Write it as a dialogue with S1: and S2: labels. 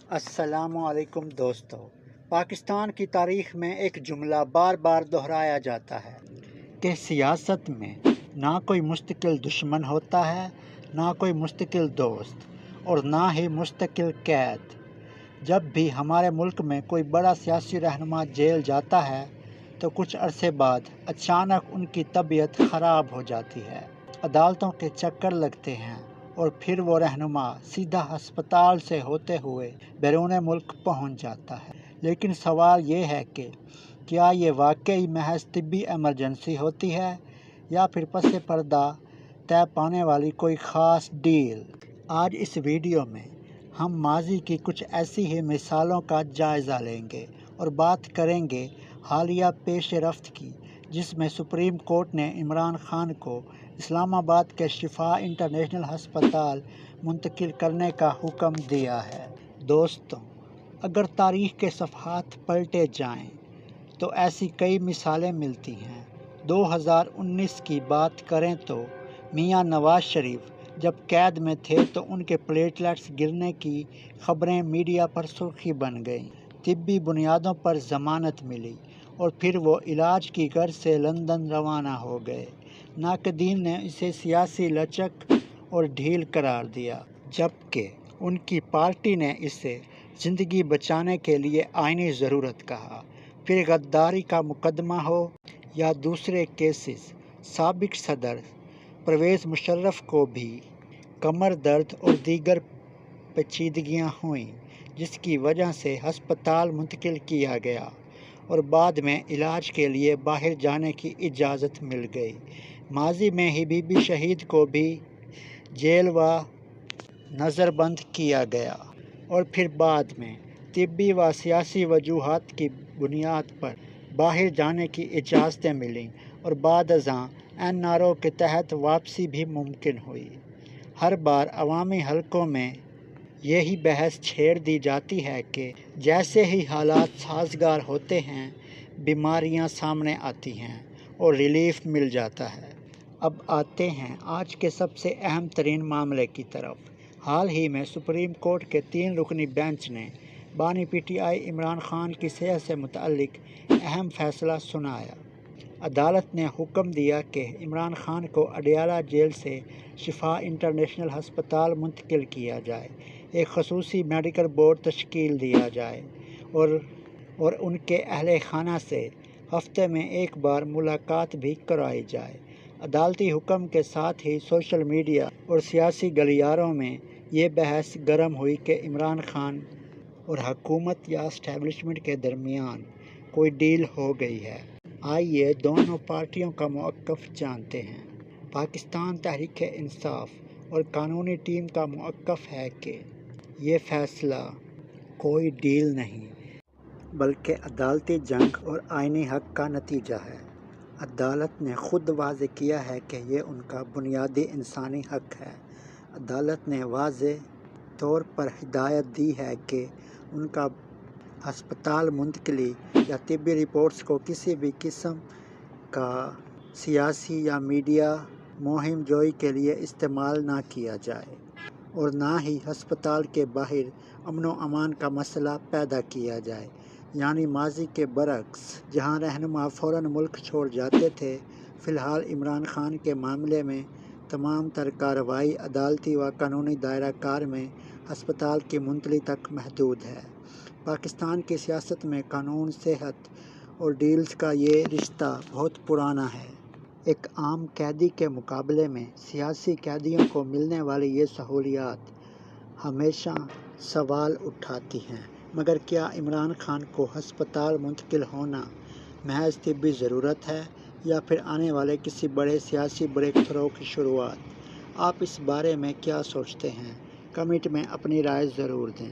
S1: السلام علیکم دوستو۔ پاکستان کی تاریخ میں ایک جملہ بار بار دہرایا جاتا ہے کہ سیاست میں نہ کوئی مستقل دشمن ہوتا ہے، نہ کوئی مستقل دوست اور نہ ہی مستقل قید۔ جب بھی ہمارے ملک میں کوئی بڑا سیاسی رہنما جیل جاتا ہے تو کچھ عرصے بعد اچانک ان کی طبیعت خراب ہو جاتی ہے، عدالتوں کے چکر لگتے ہیں اور پھر وہ رہنما سیدھا ہسپتال سے ہوتے ہوئے بیرون ملک پہنچ جاتا ہے۔ لیکن سوال یہ ہے کہ کیا یہ واقعی محض طبی ایمرجنسی ہوتی ہے یا پھر پس پردہ طے پانے والی کوئی خاص ڈیل؟ آج اس ویڈیو میں ہم ماضی کی کچھ ایسی ہی مثالوں کا جائزہ لیں گے اور بات کریں گے حالیہ پیش رفت کی، جس میں سپریم کورٹ نے عمران خان کو اسلام آباد کے شفا انٹرنیشنل ہسپتال منتقل کرنے کا حکم دیا ہے۔ دوستوں، اگر تاریخ کے صفحات پلٹے جائیں تو ایسی کئی مثالیں ملتی ہیں۔ 2019 کی بات کریں تو میاں نواز شریف جب قید میں تھے تو ان کے پلیٹلیٹس گرنے کی خبریں میڈیا پر سرخی بن گئیں۔ طبی بنیادوں پر ضمانت ملی اور پھر وہ علاج کی غرض سے لندن روانہ ہو گئے۔ ناقدین نے اسے سیاسی لچک اور ڈھیل قرار دیا، جبکہ ان کی پارٹی نے اسے زندگی بچانے کے لیے آئینی ضرورت کہا۔ پھر غداری کا مقدمہ ہو یا دوسرے کیسز، سابق صدر پرویز مشرف کو بھی کمر درد اور دیگر پیچیدگیاں ہوئیں، جس کی وجہ سے ہسپتال منتقل کیا گیا اور بعد میں علاج کے لیے باہر جانے کی اجازت مل گئی۔ ماضی میں ہی بی بی شہید کو بھی جیل و نظر بند کیا گیا اور پھر بعد میں طبی و سیاسی وجوہات کی بنیاد پر باہر جانے کی اجازتیں ملیں اور بعد ازاں NRO کے تحت واپسی بھی ممکن ہوئی۔ ہر بار عوامی حلقوں میں یہی بحث چھیڑ دی جاتی ہے کہ جیسے ہی حالات سازگار ہوتے ہیں بیماریاں سامنے آتی ہیں اور ریلیف مل جاتا ہے۔ اب آتے ہیں آج کے سب سے اہم ترین معاملے کی طرف۔ حال ہی میں سپریم کورٹ کے 3 رکنی بینچ نے بانی PTI عمران خان کی صحت سے متعلق اہم فیصلہ سنایا۔ عدالت نے حکم دیا کہ عمران خان کو اڈیالہ جیل سے شفا انٹرنیشنل ہسپتال منتقل کیا جائے، ایک خصوصی میڈیکل بورڈ تشکیل دیا جائے اور ان کے اہل خانہ سے ہفتے میں ایک بار ملاقات بھی کرائی جائے۔ عدالتی حکم کے ساتھ ہی سوشل میڈیا اور سیاسی گلیاروں میں یہ بحث گرم ہوئی کہ عمران خان اور حکومت یا اسٹیبلشمنٹ کے درمیان کوئی ڈیل ہو گئی ہے۔ آئیے دونوں پارٹیوں کا موقف جانتے ہیں۔ پاکستان تحریک انصاف اور قانونی ٹیم کا موقف ہے کہ یہ فیصلہ کوئی ڈیل نہیں بلکہ عدالتی جنگ اور آئینی حق کا نتیجہ ہے۔ عدالت نے خود واضح کیا ہے کہ یہ ان کا بنیادی انسانی حق ہے۔ عدالت نے واضح طور پر ہدایت دی ہے کہ ان کا ہسپتال منتقلی یا طبی رپورٹس کو کسی بھی قسم کا سیاسی یا میڈیا مہم جوئی کے لیے استعمال نہ کیا جائے اور نہ ہی ہسپتال کے باہر امن و امان کا مسئلہ پیدا کیا جائے، یعنی ماضی کے برعکس جہاں رہنما فوراً ملک چھوڑ جاتے تھے۔ فی الحال عمران خان کے معاملے میں تمام تر کارروائی عدالتی و قانونی دائرہ کار میں ہسپتال کی منتقلی تک محدود ہے۔ پاکستان کی سیاست میں قانون، صحت اور ڈیلز کا یہ رشتہ بہت پرانا ہے۔ ایک عام قیدی کے مقابلے میں سیاسی قیدیوں کو ملنے والی یہ سہولیات ہمیشہ سوال اٹھاتی ہیں، مگر کیا عمران خان کو ہسپتال منتقل ہونا محض طبی ضرورت ہے یا پھر آنے والے کسی بڑے سیاسی بریک تھرو کی شروعات؟ آپ اس بارے میں کیا سوچتے ہیں؟ کمنٹ میں اپنی رائے ضرور دیں۔